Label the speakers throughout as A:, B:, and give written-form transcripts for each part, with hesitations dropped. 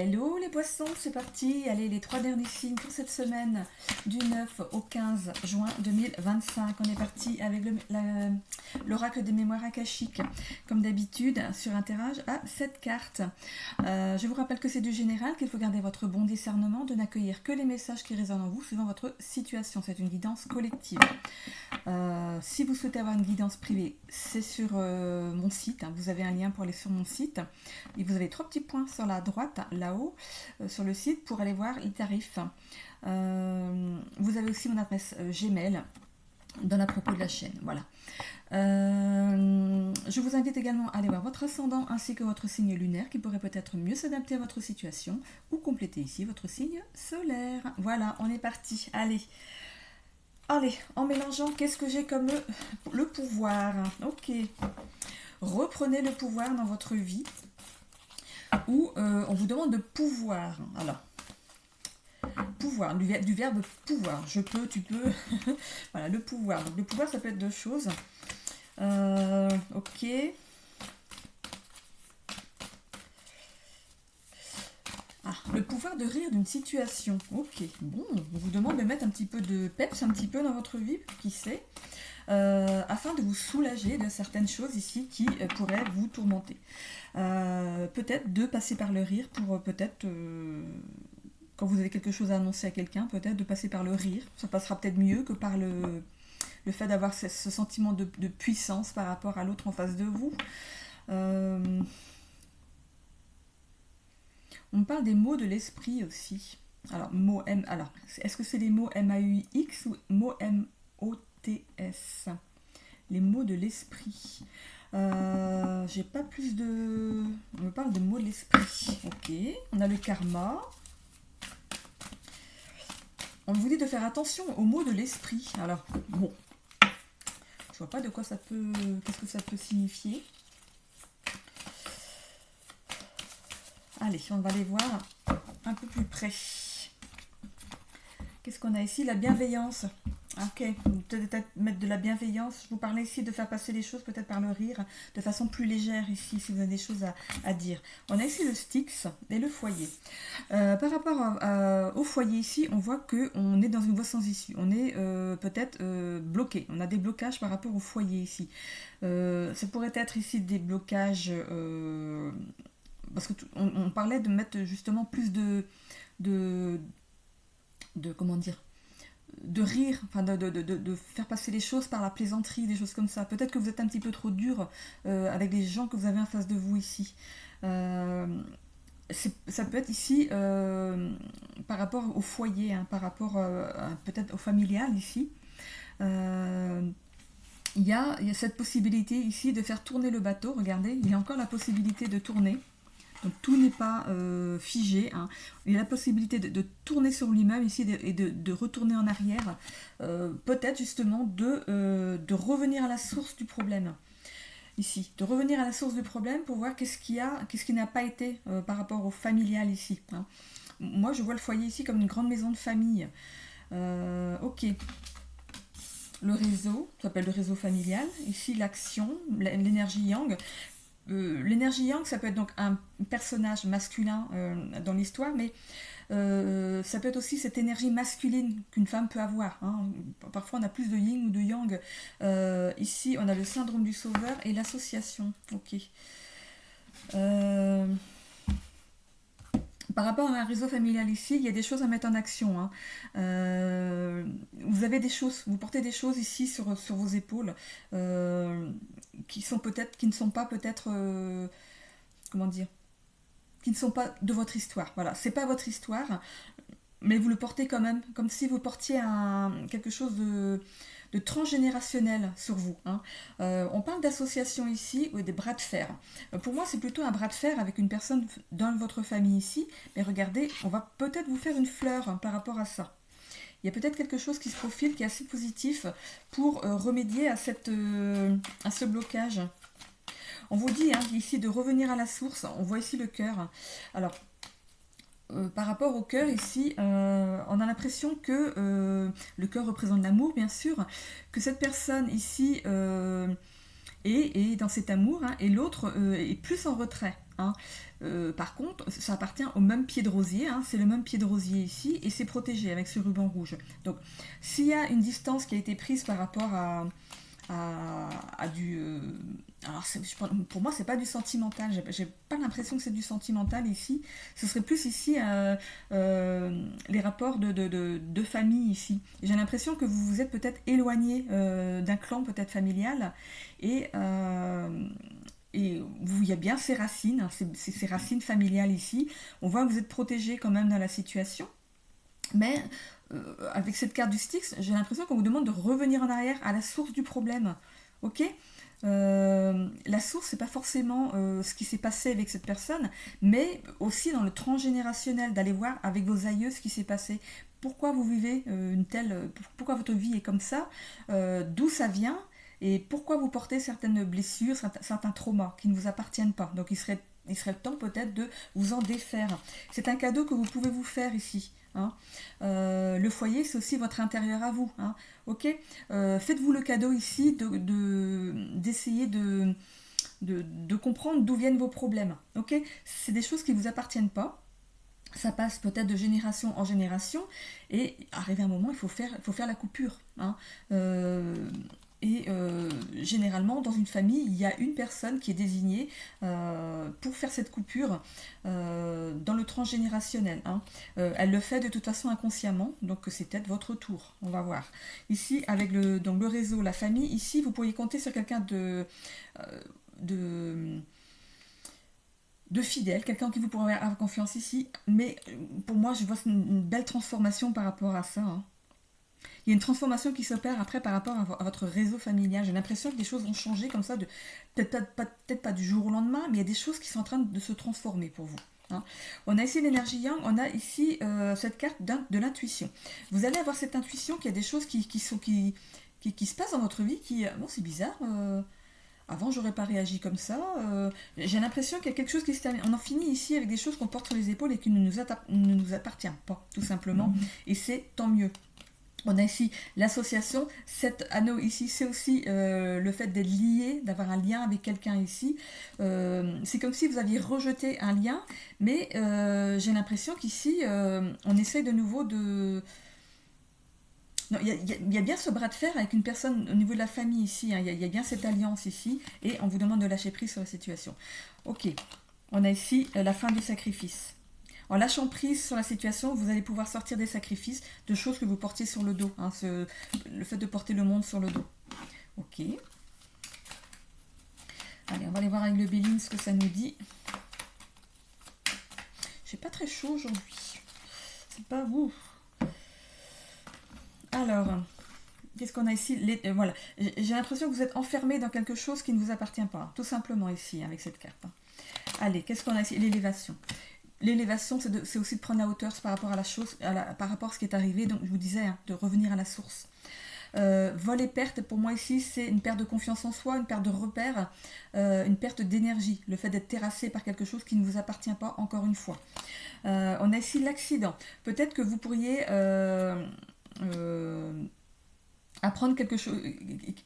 A: Hello les poissons, c'est parti. Allez, les 3 derniers signes pour cette semaine du 9 au 15 juin 2025. On est parti avec l'oracle des mémoires akashiques. Comme d'habitude, sur un tirage à 7 cartes. Je vous rappelle que c'est du général, qu'il faut garder votre bon discernement, de n'accueillir que les messages qui résonnent en vous suivant votre situation. C'est une guidance collective. Si vous souhaitez avoir une guidance privée, c'est sur mon site. Vous avez un lien pour aller sur mon site. Et vous avez 3 petits points sur la droite, là-haut, sur le site, pour aller voir les tarifs. Vous avez aussi mon adresse Gmail dans la propos de la chaîne. Voilà. Je vous invite également à aller voir votre ascendant ainsi que votre signe lunaire qui pourrait peut-être mieux s'adapter à votre situation ou compléter ici votre signe solaire. Voilà, on est parti. Allez, en mélangeant, qu'est-ce que j'ai comme le pouvoir? Ok. Reprenez le pouvoir dans votre vie. Où on vous demande de pouvoir. Alors, pouvoir, du verbe pouvoir. Je peux, tu peux. Voilà, le pouvoir. Donc, le pouvoir, ça peut être deux choses. Ok. Le pouvoir de rire d'une situation. Ok. Bon, on vous demande de mettre un petit peu de peps, un petit peu dans votre vie, qui sait, afin de vous soulager de certaines choses ici qui pourraient vous tourmenter. Peut-être de passer par le rire pour peut-être, quand vous avez quelque chose à annoncer à quelqu'un, peut-être de passer par le rire. Ça passera peut-être mieux que par le fait d'avoir ce sentiment de puissance par rapport à l'autre en face de vous. On me parle des mots de l'esprit aussi. Alors, est-ce que c'est les mots M-A-U-X ou mots M-O-T-S? Les mots de l'esprit. J'ai pas plus de... On me parle de mots de l'esprit. Ok, on a le karma. On vous dit de faire attention aux mots de l'esprit. Alors, bon, je vois pas de quoi ça peut... Qu'est-ce que ça peut signifier? Allez, on va aller voir un peu plus près. Qu'est-ce qu'on a ici? La bienveillance. Ok, peut-être mettre de la bienveillance. Je vous parlais ici de faire passer les choses peut-être par le rire, de façon plus légère ici, si vous avez des choses à dire. On a ici le Styx et le foyer. Par rapport au foyer ici, on voit qu'on est dans une voie sans issue. On est peut-être bloqué. On a des blocages par rapport au foyer ici. Ça pourrait être ici des blocages... parce qu'on parlait de mettre justement plus de comment dire, de rire, enfin de faire passer les choses par la plaisanterie, des choses comme ça. Peut-être que vous êtes un petit peu trop dur avec les gens que vous avez en face de vous ici. Ça peut être ici par rapport au foyer, par rapport peut-être au familial ici. Il y a cette possibilité ici de faire tourner le bateau. Regardez, il y a encore la possibilité de tourner. Donc tout n'est pas figé. Il y a la possibilité de tourner sur lui-même ici et de retourner en arrière. Peut-être justement de revenir à la source du problème. Ici, de revenir à la source du problème pour voir qu'est-ce qui n'a pas été par rapport au familial ici. Moi, je vois le foyer ici comme une grande maison de famille. Ok. Le réseau, ça s'appelle le réseau familial. Ici, l'action, l'énergie yang. L'énergie yang, ça peut être donc un personnage masculin dans l'histoire, mais ça peut être aussi cette énergie masculine qu'une femme peut avoir. Parfois, on a plus de yin ou de yang. Ici, on a le syndrome du sauveur et l'association. Ok. Par rapport à un réseau familial ici, il y a des choses à mettre en action. Vous avez des choses, vous portez des choses ici sur vos épaules qui ne sont pas peut-être, comment dire, qui ne sont pas de votre histoire. Voilà, c'est pas votre histoire, mais vous le portez quand même, comme si vous portiez quelque chose de transgénérationnel sur vous. On parle d'association ici, ou des bras de fer. Pour moi, c'est plutôt un bras de fer avec une personne dans votre famille ici, mais regardez, on va peut-être vous faire une fleur par rapport à ça. Il y a peut-être quelque chose qui se profile, qui est assez positif pour remédier à ce blocage. On vous dit ici de revenir à la source. On voit ici le cœur. Alors, par rapport au cœur ici, on a l'impression que le cœur représente l'amour, bien sûr, que cette personne ici est dans cet amour, et l'autre est plus en retrait. hein. Par contre, ça appartient au même pied de rosier, hein, c'est le même pied de rosier ici, et c'est protégé avec ce ruban rouge. Donc, s'il y a une distance qui a été prise par rapport à du... alors, pour moi, c'est pas du sentimental, j'ai pas l'impression que c'est du sentimental ici, ce serait plus ici les rapports de famille ici. J'ai l'impression que vous vous êtes peut-être éloigné d'un clan peut-être familial, et il y a bien ces racines, hein, ces racines familiales ici. On voit que vous êtes protégé quand même dans la situation. Mais avec cette carte du Styx, j'ai l'impression qu'on vous demande de revenir en arrière à la source du problème. Ok, la source, c'est pas forcément ce qui s'est passé avec cette personne, mais aussi dans le transgénérationnel, d'aller voir avec vos aïeux ce qui s'est passé. Pourquoi vous vivez pourquoi votre vie est comme ça, d'où ça vient, et pourquoi vous portez certaines blessures, certains traumas qui ne vous appartiennent pas. Donc il serait le temps peut-être de vous en défaire. C'est un cadeau que vous pouvez vous faire ici. Hein. Le foyer, c'est aussi votre intérieur à vous. Hein. Ok, faites-vous le cadeau ici d'essayer de comprendre d'où viennent vos problèmes. Ok, c'est des choses qui ne vous appartiennent pas. Ça passe peut-être de génération en génération, et arrivé un moment, il faut faire la coupure. Hein. Généralement, dans une famille, il y a une personne qui est désignée pour faire cette coupure dans le transgénérationnel. Hein. Elle le fait de toute façon inconsciemment, donc c'est peut-être votre tour. On va voir. Ici, avec le réseau, la famille, ici, vous pourriez compter sur quelqu'un de fidèle, quelqu'un en qui vous pourrez avoir confiance ici. Mais pour moi, je vois une belle transformation par rapport à ça. Hein. Il y a une transformation qui s'opère après par rapport à votre réseau familial. J'ai l'impression que des choses vont changer comme ça, peut-être pas du jour au lendemain, mais il y a des choses qui sont en train de se transformer pour vous. Hein. On a ici l'énergie yang, on a ici cette carte de l'intuition. Vous allez avoir cette intuition qu'il y a des choses qui se passent dans votre vie qui... Bon, c'est bizarre, avant j'aurais pas réagi comme ça. J'ai l'impression qu'il y a quelque chose qui se termine. On en finit ici avec des choses qu'on porte sur les épaules et qui ne nous appartiennent pas, tout simplement. Et c'est tant mieux. On a ici l'association, cet anneau ici, c'est aussi le fait d'être lié, d'avoir un lien avec quelqu'un ici. C'est comme si vous aviez rejeté un lien, mais j'ai l'impression qu'ici, on essaie de nouveau de... Non, il y a bien ce bras de fer avec une personne au niveau de la famille ici, hein. Il y a bien cette alliance ici, et on vous demande de lâcher prise sur la situation. Ok, on a ici la fin du sacrifice. En lâchant prise sur la situation, vous allez pouvoir sortir des sacrifices, de choses que vous portiez sur le dos. Hein, le fait de porter le monde sur le dos. Ok. Allez, on va aller voir avec le Béline ce que ça nous dit. J'ai pas très chaud aujourd'hui. C'est pas vous. Alors, qu'est-ce qu'on a ici? Voilà. J'ai l'impression que vous êtes enfermé dans quelque chose qui ne vous appartient pas. Tout simplement ici, avec cette carte. Allez, qu'est-ce qu'on a ici? L'élévation. L'élévation, c'est aussi de prendre la hauteur par rapport à la chose, par rapport à ce qui est arrivé. Donc, je vous disais, hein, de revenir à la source. Vol et perte, pour moi ici, c'est une perte de confiance en soi, une perte de repère, une perte d'énergie. Le fait d'être terrassé par quelque chose qui ne vous appartient pas, encore une fois. On a ici l'accident. Peut-être que vous pourriez apprendre quelque chose,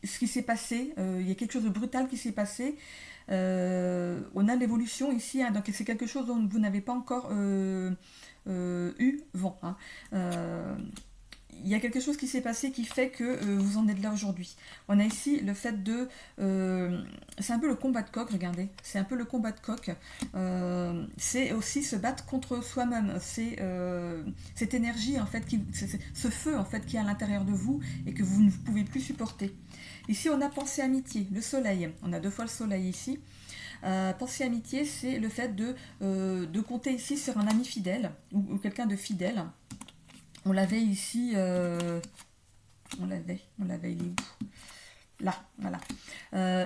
A: ce qui s'est passé. Il y a quelque chose de brutal qui s'est passé. On a l'évolution ici, hein, donc c'est quelque chose dont vous n'avez pas encore eu vent. Hein. Il y a quelque chose qui s'est passé qui fait que vous en êtes là aujourd'hui. On a ici le fait de... c'est un peu le combat de coq, regardez. C'est un peu le combat de coq. C'est aussi se battre contre soi-même. C'est cette énergie, en fait, ce feu, en fait, qui est à l'intérieur de vous et que vous ne pouvez plus supporter. Ici, on a pensée amitié, le soleil. On a 2 fois le soleil ici. Pensée amitié, c'est le fait de compter ici sur un ami fidèle ou quelqu'un de fidèle. On l'avait ici, on l'avait, il est où? Là, voilà.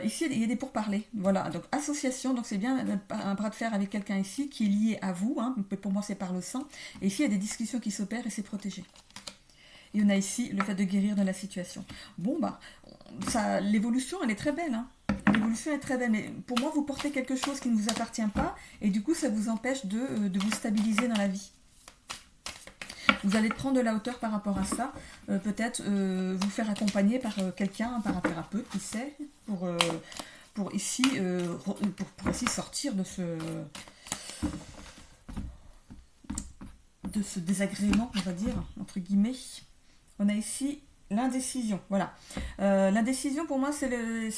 A: Ici, il y a des pourparlers. Voilà, donc association, donc c'est bien un bras de fer avec quelqu'un ici qui est lié à vous. Hein, pour moi, c'est par le sang. Et ici, il y a des discussions qui s'opèrent et c'est protégé. Et on a ici le fait de guérir de la situation. Bon, bah, l'évolution, elle est très belle. Hein. L'évolution est très belle, mais pour moi, vous portez quelque chose qui ne vous appartient pas. Et du coup, ça vous empêche de vous stabiliser dans la vie. Vous allez prendre de la hauteur par rapport à ça. Peut-être vous faire accompagner par quelqu'un, par un thérapeute, qui sait, pour pour ici, pour ici sortir de ce désagrément, on va dire, entre guillemets. On a ici l'indécision, voilà. L'indécision, pour moi, c'est le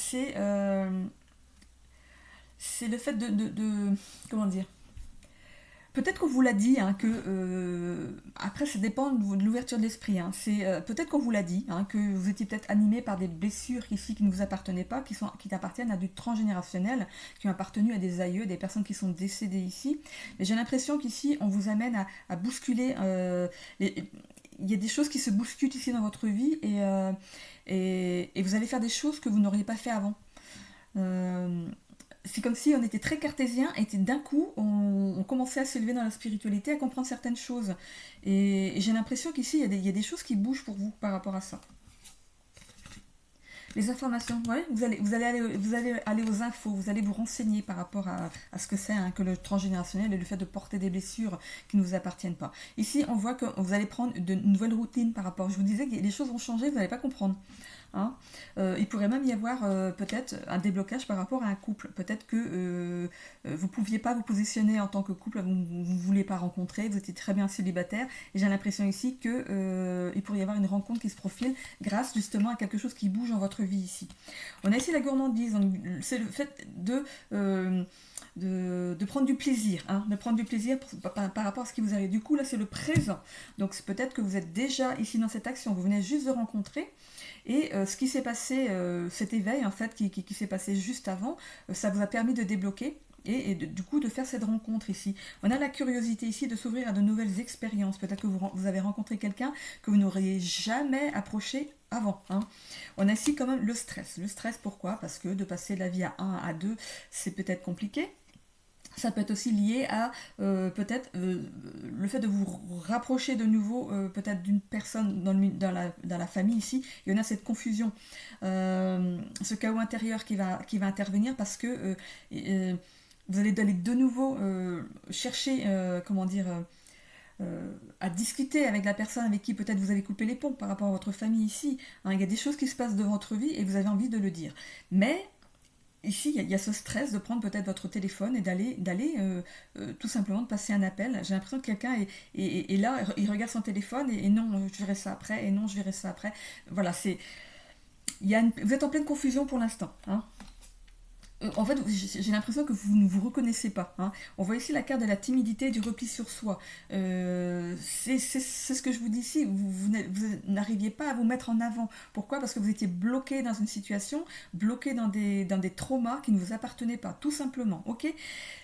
A: fait de comment dire, peut-être qu'on vous l'a dit, hein, que après ça dépend de l'ouverture de l'esprit. Hein, peut-être qu'on vous l'a dit, hein, que vous étiez peut-être animé par des blessures ici qui ne vous appartenaient pas, qui appartiennent à du transgénérationnel, qui ont appartenu à des aïeux, des personnes qui sont décédées ici. Mais j'ai l'impression qu'ici on vous amène à bousculer. Il y a des choses qui se bousculent ici dans votre vie et vous allez faire des choses que vous n'auriez pas fait avant. C'est comme si on était très cartésien et d'un coup on commençait à s'élever dans la spiritualité, à comprendre certaines choses. Et j'ai l'impression qu'ici il y a des choses qui bougent pour vous par rapport à ça. Les informations, ouais, vous allez aller aux infos, vous allez vous renseigner par rapport à ce que c'est, hein, que le transgénérationnel et le fait de porter des blessures qui ne vous appartiennent pas. Ici, on voit que vous allez prendre de nouvelles routines par rapport. Je vous disais que les choses vont changer, vous n'allez pas comprendre. Hein. Il pourrait même y avoir peut-être un déblocage par rapport à un couple. Peut-être que vous ne pouviez pas vous positionner en tant que couple, vous ne vouliez pas rencontrer, vous étiez très bien célibataire. Et j'ai l'impression ici qu'il pourrait y avoir une rencontre qui se profile grâce justement à quelque chose qui bouge dans votre vie ici. On a ici la gourmandise, c'est le fait de prendre du plaisir, hein, de prendre du plaisir par rapport à ce qui vous arrive. Du coup, là, c'est le présent. Donc, c'est peut-être que vous êtes déjà ici dans cette action, vous venez juste de rencontrer. Et ce qui s'est passé, cet éveil en fait qui s'est passé juste avant, ça vous a permis de débloquer et du coup de faire cette rencontre ici. On a la curiosité ici de s'ouvrir à de nouvelles expériences. Peut-être que vous avez rencontré quelqu'un que vous n'auriez jamais approché avant. Hein. On a ici quand même le stress. Le stress, pourquoi? Parce que de passer de la vie à 1 à 2, c'est peut-être compliqué. Ça peut être aussi lié à peut-être le fait de vous rapprocher de nouveau peut-être d'une personne dans la famille ici. Il y en a cette confusion, ce chaos intérieur qui va intervenir parce que vous allez de nouveau chercher, à discuter avec la personne avec qui peut-être vous avez coupé les ponts par rapport à votre famille ici. Hein, il y a des choses qui se passent dans votre vie et vous avez envie de le dire. Mais ici, il y a ce stress de prendre peut-être votre téléphone et d'aller tout simplement de passer un appel. J'ai l'impression que quelqu'un est là, il regarde son téléphone et non, je verrai ça après, et non, je verrai ça après. Voilà, vous êtes en pleine confusion pour l'instant. Hein. En fait, j'ai l'impression que vous ne vous reconnaissez pas. Hein. On voit ici la carte de la timidité et du repli sur soi. C'est ce que je vous dis ici. Vous n'arriviez pas à vous mettre en avant. Pourquoi? Parce que vous étiez bloqué dans une situation, bloqué dans des traumas qui ne vous appartenaient pas, tout simplement. Ok?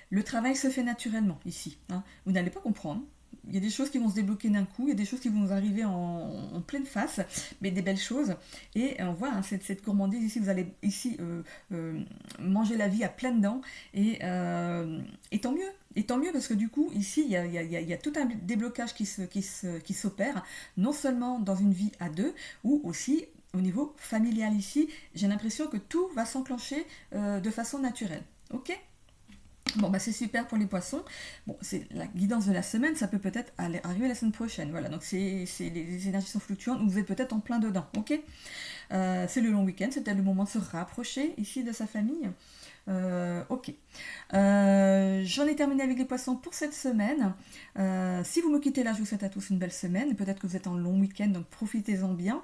A: Le travail se fait naturellement ici. Hein. Vous n'allez pas comprendre. Il y a des choses qui vont se débloquer d'un coup, il y a des choses qui vont nous arriver en pleine face, mais des belles choses. Et on voit hein, cette gourmandise ici, vous allez ici manger la vie à pleines dents, et tant mieux. Et tant mieux parce que du coup, ici, il y a tout un déblocage qui s'opère, non seulement dans une vie à deux, ou aussi au niveau familial ici. J'ai l'impression que tout va s'enclencher de façon naturelle. Ok ? Bon, bah c'est super pour les poissons. Bon, c'est la guidance de la semaine, ça peut peut-être arriver la semaine prochaine. Voilà, donc les énergies sont fluctuantes, vous êtes peut-être en plein dedans, ok? C'est le long week-end, c'était le moment de se rapprocher ici de sa famille. Ok. J'en ai terminé avec les poissons pour cette semaine. Si vous me quittez là, je vous souhaite à tous une belle semaine. Peut-être que vous êtes en long week-end, donc profitez-en bien.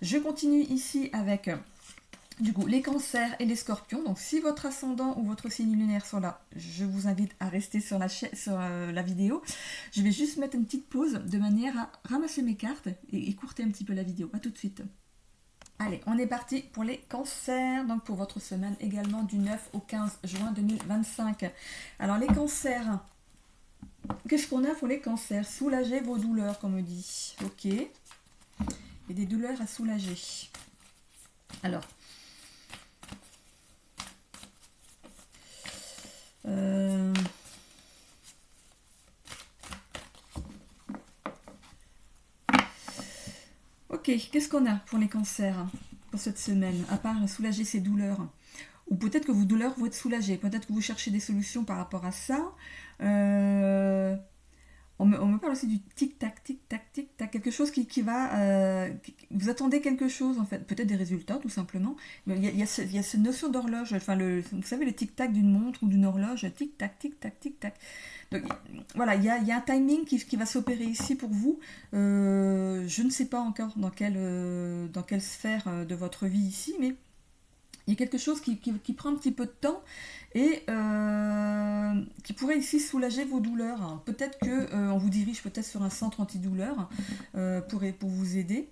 A: Je continue ici avec... Du coup, les cancers et les scorpions. Donc, si votre ascendant ou votre signe lunaire sont là, je vous invite à rester sur la vidéo. Je vais juste mettre une petite pause de manière à ramasser mes cartes et écourter un petit peu la vidéo. À tout de suite. Allez, on est parti pour les cancers. Donc, pour votre semaine également du 9 au 15 juin 2025. Alors, les cancers. Qu'est-ce qu'on a pour les cancers? Soulagez vos douleurs, comme on dit. Ok. Et des douleurs à soulager. Alors. Ok, qu'est-ce qu'on a pour les cancers pour cette semaine, à part soulager ces douleurs? Ou peut-être que vos douleurs vont être soulagées, peut-être que vous cherchez des solutions par rapport à ça. On me parle aussi du tic-tac, tic-tac, tic-tac, quelque chose qui va... vous attendez quelque chose, en fait, peut-être des résultats, tout simplement. Il y a cette notion d'horloge, enfin, vous savez, le tic-tac d'une montre ou d'une horloge, tic-tac, tic-tac, tic-tac. Donc, voilà, il y a un timing qui va s'opérer ici pour vous. Je ne sais pas encore dans quelle sphère de votre vie ici, mais il y a quelque chose qui prend un petit peu de temps et qui pourrait ici soulager vos douleurs. Alors, peut-être que on vous dirige peut-être sur un centre antidouleur pour vous aider.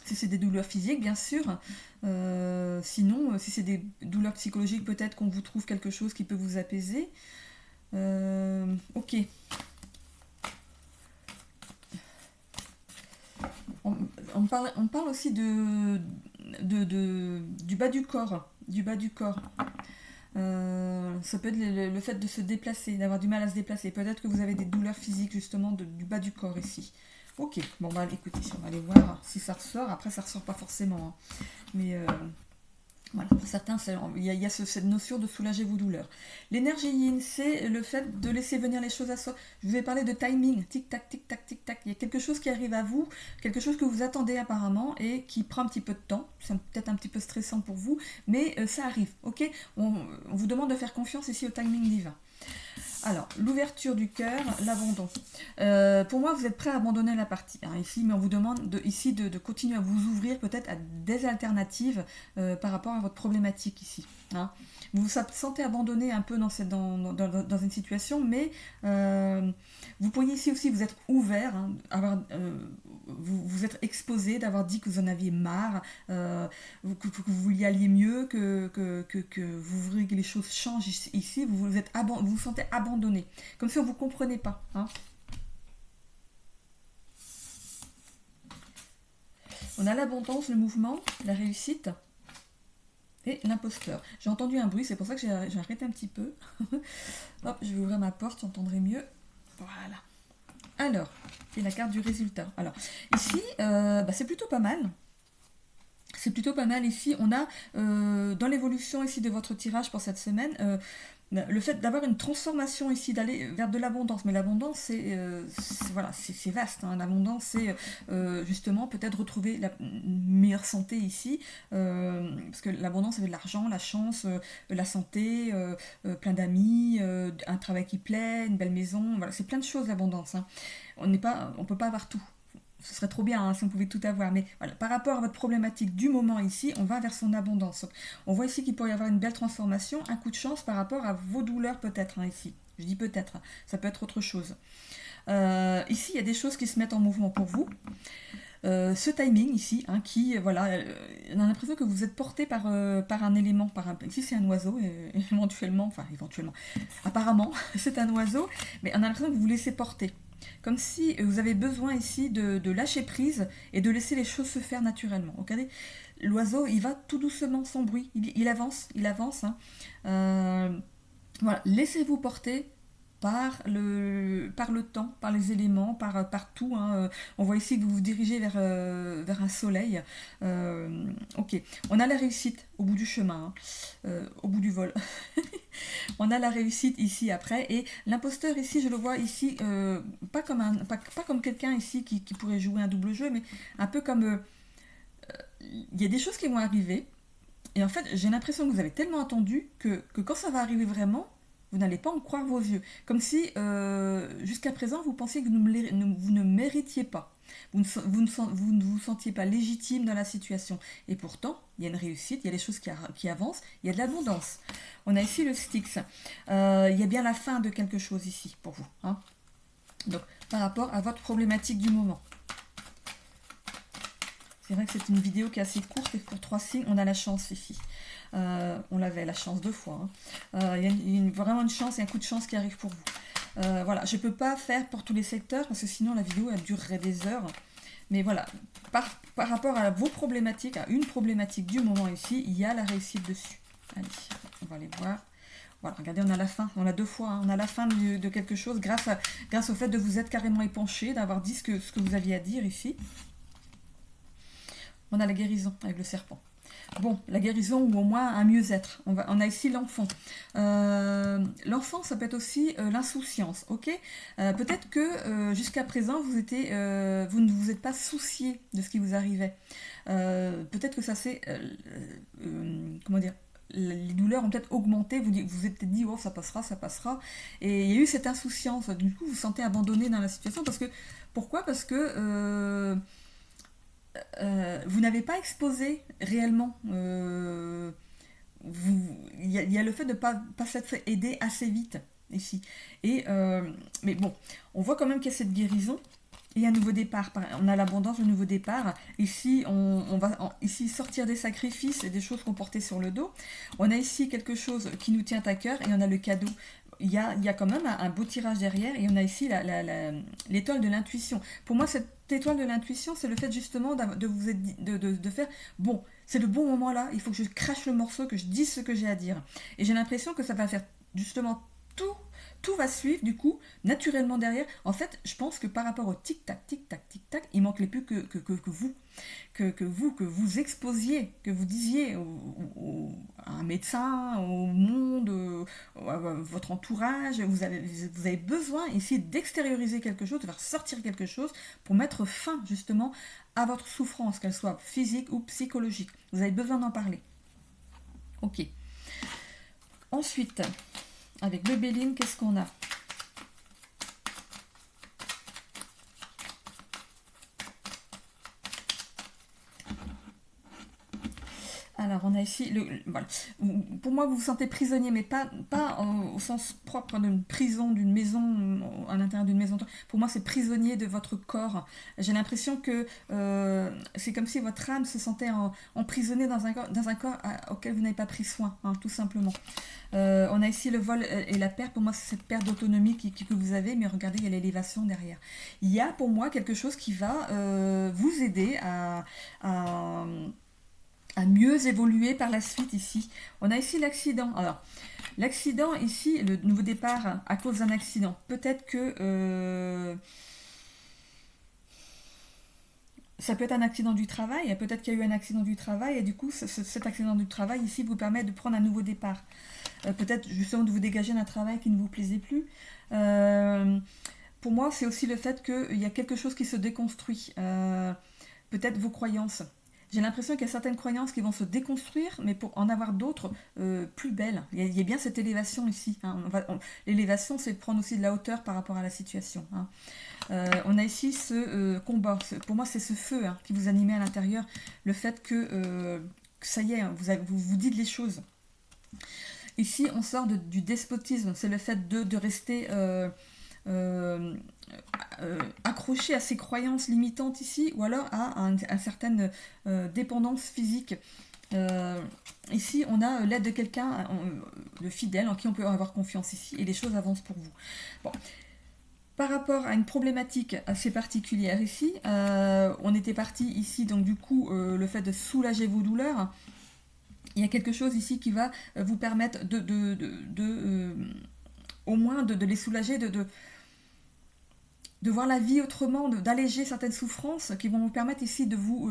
A: Si c'est des douleurs physiques, bien sûr. Sinon, si c'est des douleurs psychologiques, peut-être qu'on vous trouve quelque chose qui peut vous apaiser. Ok. On parle aussi du bas du corps. Du bas du corps. Ça peut être le fait de se déplacer, d'avoir du mal à se déplacer. Peut-être que vous avez des douleurs physiques justement du bas du corps ici. Ok, bon bah écoutez, on va aller voir si ça ressort. Après ça ressort pas forcément. Hein. Mais voilà, pour certains, il y a cette notion de soulager vos douleurs. L'énergie yin, c'est le fait de laisser venir les choses à soi. Je vous ai parlé de timing, tic-tac, tic-tac, tic-tac. Il y a quelque chose qui arrive à vous, quelque chose que vous attendez apparemment et qui prend un petit peu de temps. C'est peut-être un petit peu stressant pour vous, mais ça arrive, ok. On vous demande de faire confiance ici au timing divin. Alors, l'ouverture du cœur, l'abandon. Pour moi, vous êtes prêt à abandonner la partie ici, mais on vous demande de continuer à vous ouvrir peut-être à des alternatives par rapport à votre problématique ici. Hein. Vous vous sentez abandonné un peu dans une situation, mais vous pourriez ici aussi vous être ouvert, vous êtes exposé d'avoir dit que vous en aviez marre, que vous vouliez aller mieux, que vous voudriez que les choses changent ici, vous vous sentez abandonné, comme si on ne vous comprenait pas. Hein. On a l'abondance, le mouvement, la réussite et l'imposteur. J'ai entendu un bruit, c'est pour ça que j'ai arrêté un petit peu. Hop, je vais ouvrir ma porte, j'entendrai mieux. Voilà. Alors, c'est la carte du résultat. Alors, ici, c'est plutôt pas mal. C'est plutôt pas mal ici. On a, dans l'évolution ici de votre tirage pour cette semaine, le fait d'avoir une transformation ici, d'aller vers de l'abondance. Mais l'abondance, c'est vaste. Hein. L'abondance, c'est justement peut-être retrouver une meilleure santé ici. Parce que l'abondance, c'est de l'argent, la chance, la santé, plein d'amis, un travail qui plaît, une belle maison. Voilà, c'est plein de choses, l'abondance. Hein. On ne peut pas avoir tout. Ce serait trop bien si on pouvait tout avoir, mais voilà, par rapport à votre problématique du moment ici, on va vers son abondance. On voit ici qu'il pourrait y avoir une belle transformation, un coup de chance par rapport à vos douleurs peut-être ici. Je dis peut-être, ça peut être autre chose. Ici, il y a des choses qui se mettent en mouvement pour vous. Ce timing ici, on a l'impression que vous êtes porté par un élément, ici c'est un oiseau, éventuellement, apparemment c'est un oiseau, mais on a l'impression que vous vous laissez porter. Comme si vous avez besoin ici de lâcher prise et de laisser les choses se faire naturellement. Regardez, l'oiseau, il va tout doucement, sans bruit. Il avance. Hein. Voilà, laissez-vous porter par le temps, par les éléments, par tout. Hein. On voit ici que vous vous dirigez vers un soleil. Ok, on a la réussite au bout du chemin, au bout du vol. On a la réussite ici après, et l'imposteur ici, je le vois ici, pas comme quelqu'un ici qui pourrait jouer un double jeu, mais un peu comme il y a des choses qui vont arriver, et en fait j'ai l'impression que vous avez tellement attendu que quand ça va arriver vraiment, vous n'allez pas en croire vos yeux. Comme si, jusqu'à présent, vous pensiez que vous ne méritiez pas. Vous ne vous sentiez pas légitime dans la situation. Et pourtant, il y a une réussite, il y a des choses qui avancent, il y a de l'abondance. On a ici le Styx. Il y a bien la fin de quelque chose ici, pour vous. Hein. Donc, par rapport à votre problématique du moment. C'est vrai que c'est une vidéo qui est assez courte, et pour 3 signes, on a la chance ici. On l'avait la chance 2 fois. Hein. Il y a vraiment une chance et un coup de chance qui arrive pour vous. Voilà, je ne peux pas faire pour tous les secteurs parce que sinon la vidéo elle durerait des heures. Mais voilà, par rapport à vos problématiques, à une problématique du moment ici, il y a la réussite dessus. Allez, on va aller voir. Voilà, regardez, on a la fin, on a 2 fois, hein. On a la fin de quelque chose grâce au fait de vous être carrément épanché, d'avoir dit ce que vous aviez à dire ici. On a la guérison avec le serpent. Bon, la guérison ou au moins un mieux-être. On a ici l'enfant. L'enfant, ça peut être aussi l'insouciance, ok. Peut-être que jusqu'à présent, vous ne vous êtes pas soucié de ce qui vous arrivait. Peut-être que ça c'est... comment dire, les douleurs ont peut-être augmenté, vous êtes peut-être dit, oh ça passera, ça passera. Et il y a eu cette insouciance. Du coup, vous vous sentez abandonné dans la situation parce que... Pourquoi? Parce que... vous n'avez pas exposé réellement. Il y a le fait de ne pas s'être fait aider assez vite ici. Mais bon, on voit quand même qu'il y a cette guérison. Et un nouveau départ. On a l'abondance, le nouveau départ. Ici, on va ici sortir des sacrifices et des choses qu'on portait sur le dos. On a ici quelque chose qui nous tient à cœur et on a le cadeau. Il y a quand même un beau tirage derrière et on a ici l'étoile de l'intuition. Pour moi, cette étoile de l'intuition, c'est le fait justement de faire bon, c'est le bon moment là, il faut que je crache le morceau, que je dise ce que j'ai à dire. Et j'ai l'impression que ça va faire justement tout va suivre du coup naturellement derrière. En fait, je pense que par rapport au tic-tac, tic-tac, tic-tac, il manquait plus que vous. Que vous exposiez, que vous disiez à un médecin, au monde, à votre entourage, vous avez besoin ici d'extérioriser quelque chose, de faire sortir quelque chose pour mettre fin justement à votre souffrance, qu'elle soit physique ou psychologique. Vous avez besoin d'en parler. Ok. Ensuite, avec le Béline, qu'est-ce qu'on a? Alors, on a ici, voilà. Pour moi, vous vous sentez prisonnier, mais pas au sens propre d'une prison, d'une maison, à l'intérieur d'une maison. Pour moi, c'est prisonnier de votre corps. J'ai l'impression que c'est comme si votre âme se sentait emprisonnée dans un corps auquel vous n'avez pas pris soin, hein, tout simplement. On a ici le vol et la perte. Pour moi, c'est cette perte d'autonomie que vous avez, mais regardez, il y a l'élévation derrière. Il y a pour moi quelque chose qui va vous aider à mieux évoluer par la suite ici. On a ici l'accident. Alors, l'accident ici, le nouveau départ à cause d'un accident. Peut-être que ça peut être un accident du travail, peut-être qu'il y a eu un accident du travail et du coup cet accident du travail ici vous permet de prendre un nouveau départ. Peut-être justement de vous dégager d'un travail qui ne vous plaisait plus. Pour moi, c'est aussi le fait qu'il y a quelque chose qui se déconstruit. Peut-être vos croyances. J'ai l'impression qu'il y a certaines croyances qui vont se déconstruire, mais pour en avoir d'autres plus belles. Il y a bien cette élévation ici. Hein. L'élévation, c'est prendre aussi de la hauteur par rapport à la situation. Hein. On a ici ce combat. Pour moi, c'est ce feu qui vous animait à l'intérieur. Le fait que ça y est, vous dites les choses. Ici, on sort du despotisme. C'est le fait de rester... accroché à ses croyances limitantes ici, ou alors à une certaine dépendance physique. Ici, on a l'aide de quelqu'un de fidèle en qui on peut avoir confiance ici, et les choses avancent pour vous. Bon. Par rapport à une problématique assez particulière ici, on était parti ici, donc du coup, le fait de soulager vos douleurs. Il y a quelque chose ici qui va vous permettre au moins de les soulager, de voir la vie autrement, d'alléger certaines souffrances qui vont vous permettre ici de vous...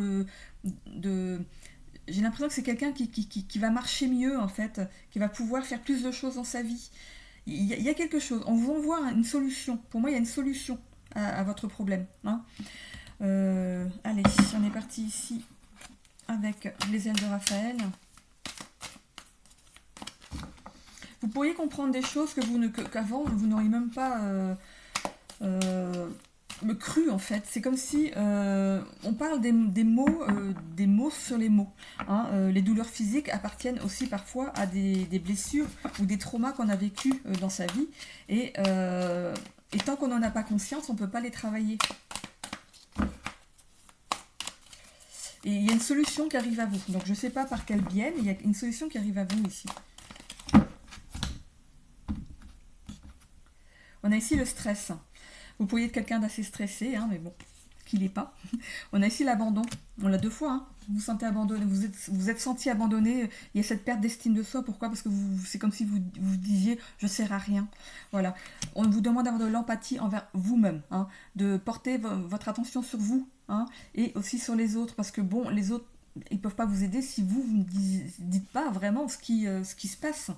A: J'ai l'impression que c'est quelqu'un qui va marcher mieux, en fait, qui va pouvoir faire plus de choses dans sa vie. Il y a quelque chose. On vous envoie une solution. Pour moi, il y a une solution à votre problème. Hein. Allez, on est parti ici avec les ailes de Raphaël. Vous pourriez comprendre des choses qu'avant, vous n'auriez même pas... cru en fait, c'est comme si on parle des mots sur les mots. Hein. Les douleurs physiques appartiennent aussi parfois à des blessures ou des traumas qu'on a vécu dans sa vie et tant qu'on n'en a pas conscience, on ne peut pas les travailler. Et il y a une solution qui arrive à vous. Donc je ne sais pas par quel biais, mais il y a une solution qui arrive à vous ici. On a ici le stress. Vous pourriez être quelqu'un d'assez stressé, hein, mais bon, qu'il n'est pas. On a ici l'abandon. On l'a 2 fois. Hein. Vous vous sentez abandonné, vous êtes senti abandonné. Il y a cette perte d'estime de soi. Pourquoi? Parce que c'est comme si vous disiez « je ne sers à rien ». Voilà. On vous demande d'avoir de l'empathie envers vous-même, hein, de porter votre attention sur vous hein, et aussi sur les autres. Parce que bon, les autres, ils ne peuvent pas vous aider si vous ne dites pas vraiment ce qui se passe.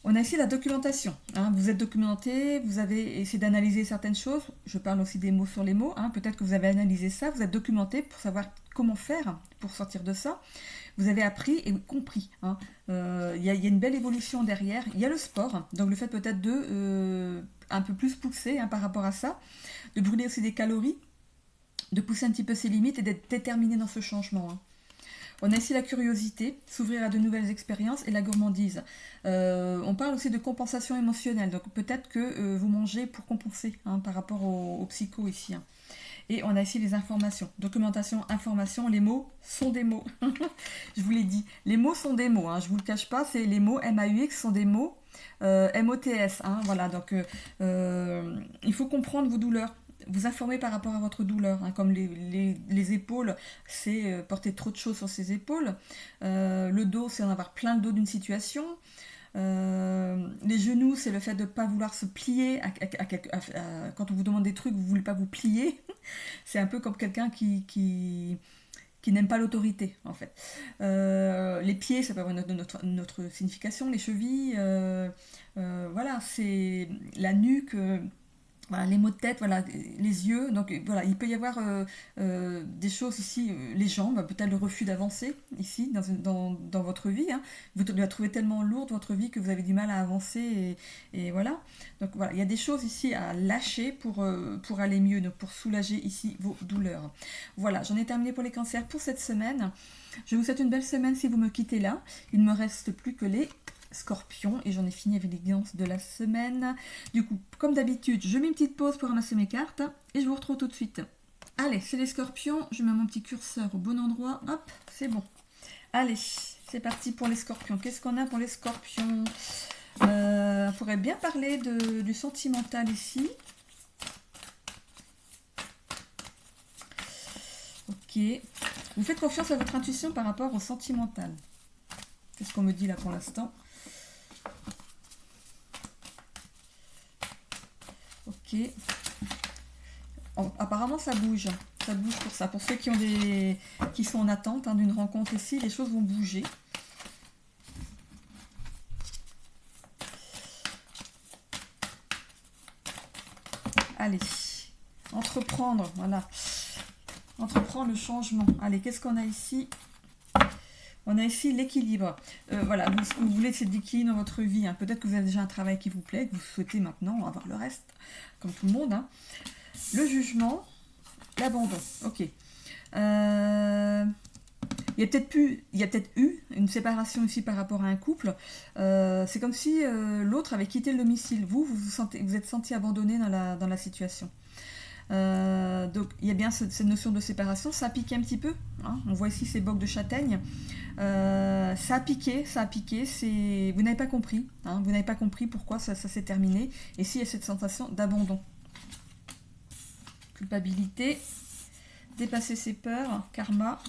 A: On a ici la documentation. Hein. Vous êtes documenté, vous avez essayé d'analyser certaines choses. Je parle aussi des mots sur les mots. Hein. Peut-être que vous avez analysé ça, vous êtes documenté pour savoir comment faire pour sortir de ça. Vous avez appris et compris. Hein. Y a une belle évolution derrière. Il y a le sport, donc le fait peut-être de un peu plus pousser par rapport à ça, de brûler aussi des calories, de pousser un petit peu ses limites et d'être déterminé dans ce changement. Hein. On a ici la curiosité, s'ouvrir à de nouvelles expériences et la gourmandise. On parle aussi de compensation émotionnelle, donc peut-être que vous mangez pour compenser par rapport au psycho ici. Hein. Et on a ici les informations. Documentation, information, les mots sont des mots. Je vous l'ai dit, les mots sont des mots, hein, je ne vous le cache pas, c'est les mots MAUX sont des mots MOTS. Hein, voilà, donc il faut comprendre vos douleurs. Vous informer par rapport à votre douleur, hein, comme les épaules, c'est porter trop de choses sur ses épaules. Le dos, c'est en avoir plein le dos d'une situation. Les genoux, c'est le fait de ne pas vouloir se plier. Quand on vous demande des trucs, vous ne voulez pas vous plier. C'est un peu comme quelqu'un qui n'aime pas l'autorité, en fait. Les pieds, ça peut avoir une autre signification. Les chevilles, voilà, c'est la nuque... Voilà, les maux de tête, voilà, les yeux, donc voilà, il peut y avoir des choses ici, les jambes, peut-être le refus d'avancer ici dans votre vie. Hein. Vous la trouvez tellement lourde votre vie que vous avez du mal à avancer et voilà. Donc voilà, il y a des choses ici à lâcher pour aller mieux, donc pour soulager ici vos douleurs. Voilà, j'en ai terminé pour les cancers pour cette semaine. Je vous souhaite une belle semaine si vous me quittez là. Il ne me reste plus que les Scorpion et j'en ai fini avec les guidances de la semaine. Du coup, comme d'habitude, je mets une petite pause pour ramasser mes cartes et je vous retrouve tout de suite. Allez, c'est les Scorpions, je mets mon petit curseur au bon endroit, hop, c'est bon. Allez, c'est parti pour les Scorpions. Qu'est-ce qu'on a pour les Scorpions? On pourrait bien parler du sentimental ici. Ok. Vous faites confiance à votre intuition par rapport au sentimental. C'est ce qu'on me dit là pour l'instant. Ok. Apparemment ça bouge. Ça bouge pour ça. Pour ceux qui sont en attente d'une rencontre ici, les choses vont bouger. Allez. Entreprendre, voilà. Entreprendre le changement. Allez, qu'est-ce qu'on a ici? On a ici l'équilibre. Voilà, ce que vous voulez, c'est de l'équilibre dans votre vie. Hein. Peut-être que vous avez déjà un travail qui vous plaît, que vous souhaitez maintenant avoir le reste, comme tout le monde. Hein. Le jugement, l'abandon. Ok. Il y a peut-être eu une séparation ici par rapport à un couple. C'est comme si l'autre avait quitté le domicile. Vous êtes senti abandonné dans la situation. Donc il y a bien cette notion de séparation, ça a piqué un petit peu, hein. On voit ici ces bocs de châtaigne, ça a piqué, vous n'avez pas compris, hein. Vous n'avez pas compris pourquoi ça s'est terminé, et ici il y a cette sensation d'abandon, culpabilité, dépasser ses peurs, karma,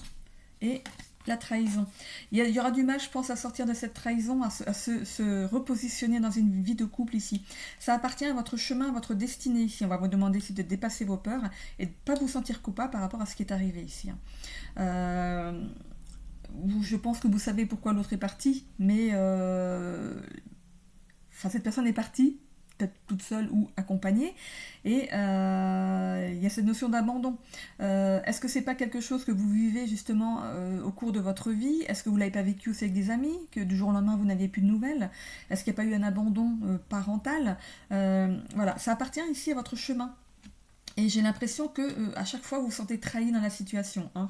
A: et la trahison. Il y aura du mal, je pense, à sortir de cette trahison, à se repositionner dans une vie de couple ici. Ça appartient à votre chemin, à votre destinée ici. On va vous demander ici de dépasser vos peurs et de ne pas vous sentir coupable par rapport à ce qui est arrivé ici. Je pense que vous savez pourquoi l'autre est parti, mais cette personne est partie, peut-être toute seule ou accompagnée, et il y a cette notion d'abandon. Est-ce que c'est pas quelque chose que vous vivez justement au cours de votre vie? Est-ce que vous l'avez pas vécu aussi avec des amis, que du jour au lendemain vous n'aviez plus de nouvelles? Est-ce qu'il n'y a pas eu un abandon parental? Voilà, ça appartient ici à votre chemin. Et j'ai l'impression que à chaque fois vous vous sentez trahi dans la situation. Hein.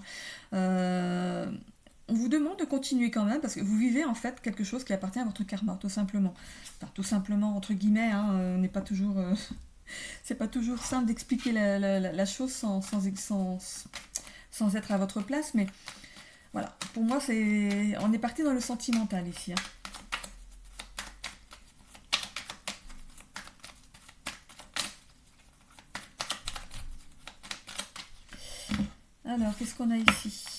A: On vous demande de continuer quand même, parce que vous vivez en fait quelque chose qui appartient à votre karma, tout simplement. Enfin, tout simplement, entre guillemets, hein, on n'est pas toujours... c'est pas toujours simple d'expliquer la chose sans être à votre place, mais voilà. Pour moi, on est parti dans le sentimental ici. Hein. Alors, qu'est-ce qu'on a ici?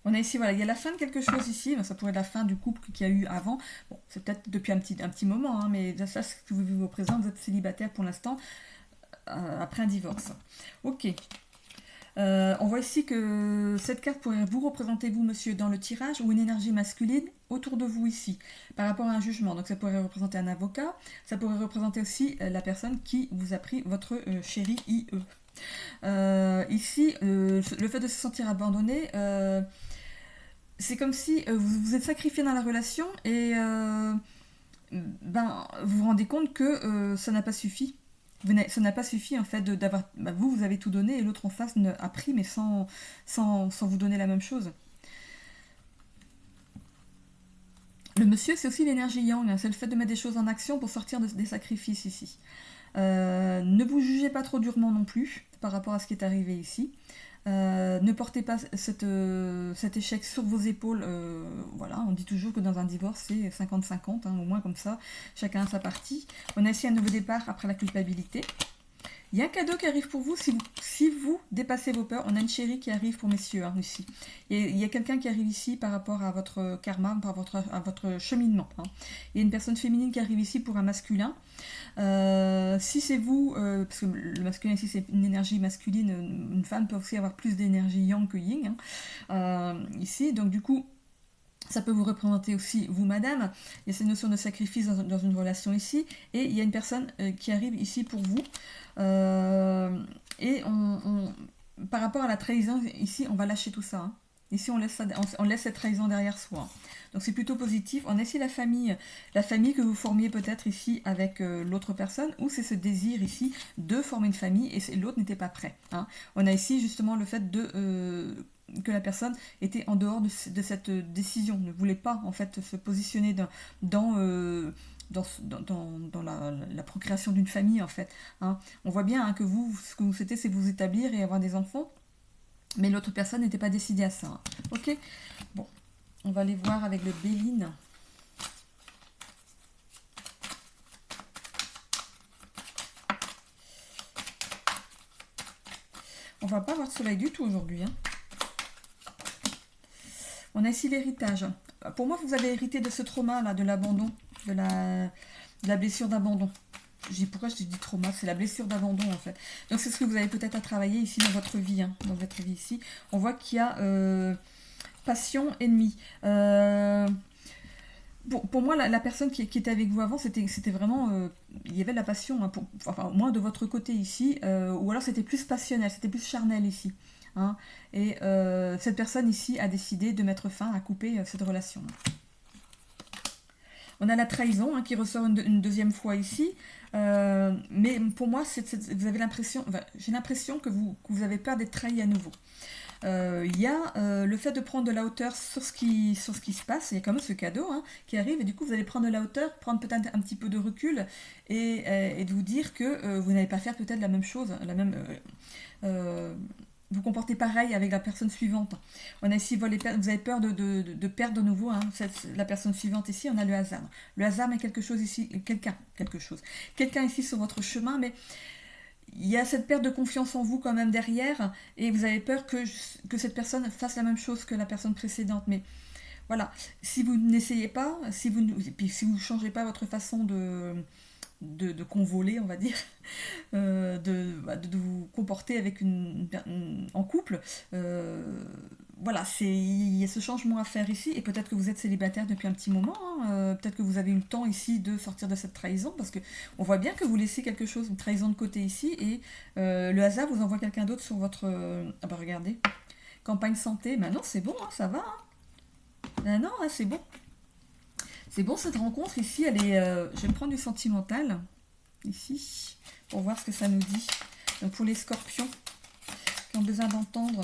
A: On a ici, voilà, il y a la fin de quelque chose ici, ça pourrait être la fin du couple qu'il y a eu avant. Bon, c'est peut-être depuis un petit moment, hein, mais ça, c'est ce que vous vivez au présent, vous êtes célibataire pour l'instant, après un divorce. Ok. On voit ici que cette carte pourrait vous représenter, vous, monsieur, dans le tirage, ou une énergie masculine autour de vous ici, par rapport à un jugement. Donc ça pourrait représenter un avocat, ça pourrait représenter aussi la personne qui vous a pris votre chéri IE. Ici, le fait de se sentir abandonné, c'est comme si vous vous êtes sacrifié dans la relation et vous vous rendez compte que ça n'a pas suffi. Ça n'a pas suffi en fait d'avoir. Vous avez tout donné et l'autre en face a pris, mais sans vous donner la même chose. Le monsieur, c'est aussi l'énergie yang, hein, c'est le fait de mettre des choses en action pour sortir des sacrifices ici. Ne vous jugez pas trop durement non plus par rapport à ce qui est arrivé ici. Ne portez pas cet échec sur vos épaules. Voilà, on dit toujours que dans un divorce, c'est 50-50, hein, au moins comme ça, chacun a sa partie. On a ici un nouveau départ après la culpabilité. Il y a un cadeau qui arrive pour vous si vous dépassez vos peurs. On a une chérie qui arrive pour messieurs, hein, ici. Et il y a quelqu'un qui arrive ici par rapport à votre karma, à votre cheminement. Hein. Il y a une personne féminine qui arrive ici pour un masculin. Si c'est vous, parce que le masculin ici c'est une énergie masculine, une femme peut aussi avoir plus d'énergie yang que yin, hein, ici, donc du coup ça peut vous représenter aussi vous madame. Il y a cette notion de sacrifice dans une relation ici, et il y a une personne qui arrive ici pour vous, et par rapport à la trahison ici on va lâcher tout ça, hein. Ici, on laisse cette trahison derrière soi. Donc, c'est plutôt positif. On a ici la famille que vous formiez peut-être ici avec l'autre personne, ou c'est ce désir ici de former une famille et l'autre n'était pas prêt. Hein. On a ici justement le fait que la personne était en dehors de cette décision, ne voulait pas en fait se positionner dans la procréation d'une famille en fait. Hein. On voit bien hein, que ce que vous souhaitez, c'est vous établir et avoir des enfants. Mais l'autre personne n'était pas décidée à ça. Hein. Ok. Bon, on va aller voir avec le Béline. On va pas avoir de soleil du tout aujourd'hui. Hein. On a ici l'héritage. Pour moi, vous avez hérité de ce trauma là, de l'abandon, de la blessure d'abandon. Pourquoi je dis trauma? C'est la blessure d'abandon en fait. Donc c'est ce que vous avez peut-être à travailler ici dans votre vie. Hein, dans votre vie ici. On voit qu'il y a passion, ennemi. Pour moi, la personne qui était avec vous avant, c'était vraiment... il y avait de la passion, hein, enfin, au moins de votre côté ici. Ou alors c'était plus passionnel, c'était plus charnel ici. Hein, et cette personne ici a décidé de mettre fin, à couper cette relation. On a la trahison hein, qui ressort une deuxième fois ici. Mais pour moi, vous avez l'impression, j'ai l'impression que vous avez peur d'être trahi à nouveau. Il y a le fait de prendre de la hauteur sur ce qui se passe. Il y a quand même ce cadeau hein, qui arrive et du coup vous allez prendre de la hauteur, prendre peut-être un petit peu de recul et de vous dire que vous n'allez pas faire peut-être la même chose, vous comportez pareil avec la personne suivante. On a ici, vous avez peur de perdre de nouveau hein, la personne suivante ici, on a le hasard. Le hasard met quelque chose ici, quelqu'un ici sur votre chemin, mais il y a cette perte de confiance en vous quand même derrière, et vous avez peur que cette personne fasse la même chose que la personne précédente. Mais voilà, si vous n'essayez pas, si vous ne changez pas votre façon de convoler, on va dire, de vous comporter avec en couple, voilà, il y a ce changement à faire ici, et peut-être que vous êtes célibataire depuis un petit moment, hein, peut-être que vous avez eu le temps ici de sortir de cette trahison, parce que on voit bien que vous laissez quelque chose, une trahison de côté ici, et le hasard vous envoie quelqu'un d'autre sur votre... regardez, campagne santé, non, c'est bon, hein, ça va, hein. Non, hein, c'est bon. C'est bon, cette rencontre ici, elle est... je vais me prendre du sentimental, ici, pour voir ce que ça nous dit. Donc pour les scorpions, qui ont besoin d'entendre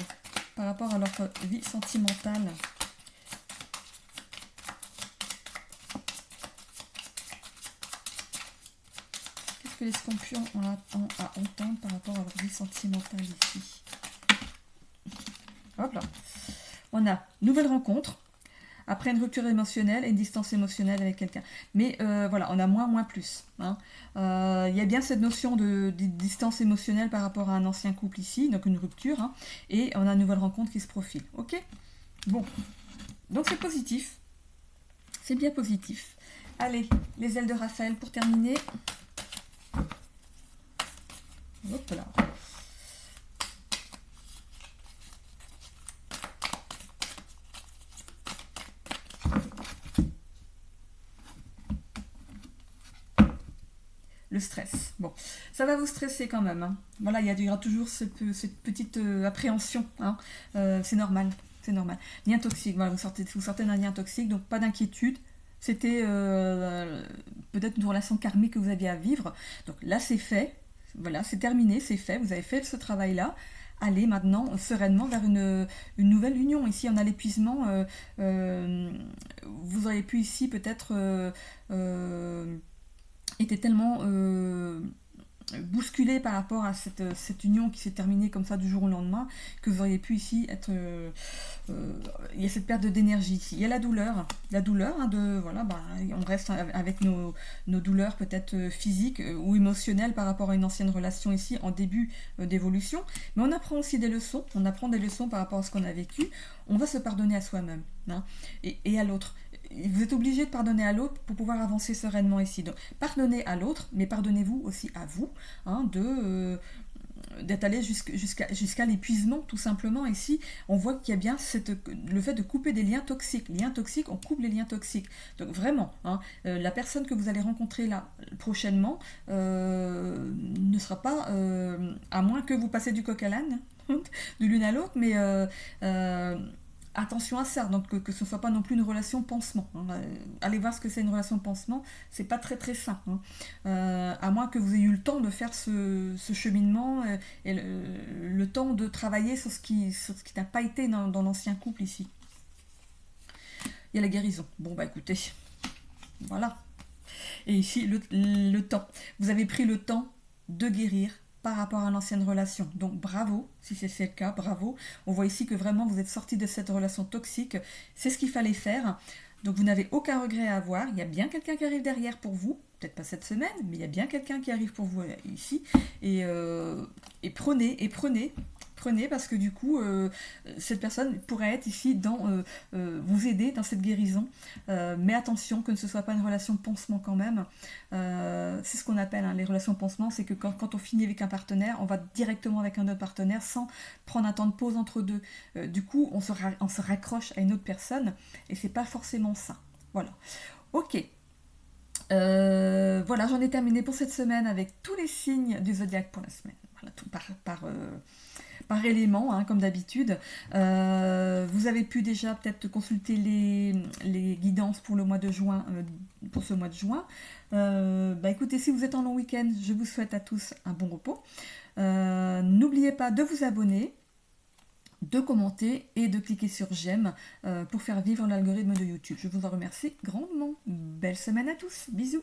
A: par rapport à leur vie sentimentale. Qu'est-ce que les scorpions ont à entendre par rapport à leur vie sentimentale ici? Hop là. On a nouvelle rencontre. Après une rupture émotionnelle et une distance émotionnelle avec quelqu'un. Mais voilà, on a moins plus. Hein. Il y a bien cette notion de distance émotionnelle par rapport à un ancien couple ici, donc une rupture. Hein, et on a une nouvelle rencontre qui se profile. Ok? Bon. Donc c'est positif. C'est bien positif. Allez, les ailes de Raphaël pour terminer. Hop là. stress. Bon, ça va vous stresser quand même. Hein. Voilà, il y aura toujours cette petite appréhension. Hein. C'est normal, c'est normal. Lien toxique, voilà, vous sortez d'un lien toxique, donc pas d'inquiétude. C'était peut-être une relation karmique que vous aviez à vivre. Donc là, c'est fait. Voilà, c'est terminé, c'est fait. Vous avez fait ce travail-là. Allez maintenant sereinement vers une nouvelle union. Ici, on a l'épuisement. Vous auriez pu ici peut-être été tellement bousculé par rapport à cette union qui s'est terminée comme ça du jour au lendemain, que vous auriez pu ici être... il y a cette perte d'énergie ici. Il y a la douleur hein, voilà, on reste avec nos douleurs peut-être physiques ou émotionnelles par rapport à une ancienne relation ici, en début d'évolution. Mais on apprend aussi des leçons, par rapport à ce qu'on a vécu. On va se pardonner à soi-même hein, et à l'autre. Vous êtes obligé de pardonner à l'autre pour pouvoir avancer sereinement ici. Donc, pardonnez à l'autre, mais pardonnez-vous aussi à vous, hein, d'être allé jusqu'à l'épuisement, tout simplement. Ici, on voit qu'il y a bien le fait de couper des liens toxiques. Liens toxiques, on coupe les liens toxiques. Donc, vraiment, hein, la personne que vous allez rencontrer là, prochainement, ne sera pas, à moins que vous passez du coq à l'âne, de l'une à l'autre, mais... attention à ça, donc que ce ne soit pas non plus une relation pansement. Hein. Allez voir ce que c'est une relation pansement, c'est pas très très sain. Hein. À moins que vous ayez eu le temps de faire ce cheminement et le temps de travailler sur ce qui n'a pas été dans l'ancien couple ici. Il y a la guérison. Bon bah écoutez, voilà. Et ici le temps. Vous avez pris le temps de guérir par rapport à l'ancienne relation. Donc bravo, si c'est le cas, bravo. On voit ici que vraiment vous êtes sorti de cette relation toxique. C'est ce qu'il fallait faire. Donc vous n'avez aucun regret à avoir. Il y a bien quelqu'un qui arrive derrière pour vous. Peut-être pas cette semaine, mais il y a bien quelqu'un qui arrive pour vous ici. Et prenez parce que du coup, cette personne pourrait être ici vous aider dans cette guérison. Mais attention, que ce ne soit pas une relation pansement quand même. C'est ce qu'on appelle les relations pansement, c'est que quand on finit avec un partenaire, on va directement avec un autre partenaire sans prendre un temps de pause entre deux. Du coup, on se raccroche à une autre personne et c'est pas forcément ça. Voilà. Ok. Voilà, j'en ai terminé pour cette semaine avec tous les signes du zodiaque pour la semaine. Voilà, tout par élément, hein, comme d'habitude. Vous avez pu déjà peut-être consulter les guidances pour le mois de juin, pour ce mois de juin. Écoutez, si vous êtes en long week-end, je vous souhaite à tous un bon repos. N'oubliez pas de vous abonner, de commenter et de cliquer sur j'aime pour faire vivre l'algorithme de YouTube. Je vous en remercie grandement. Belle semaine à tous. Bisous.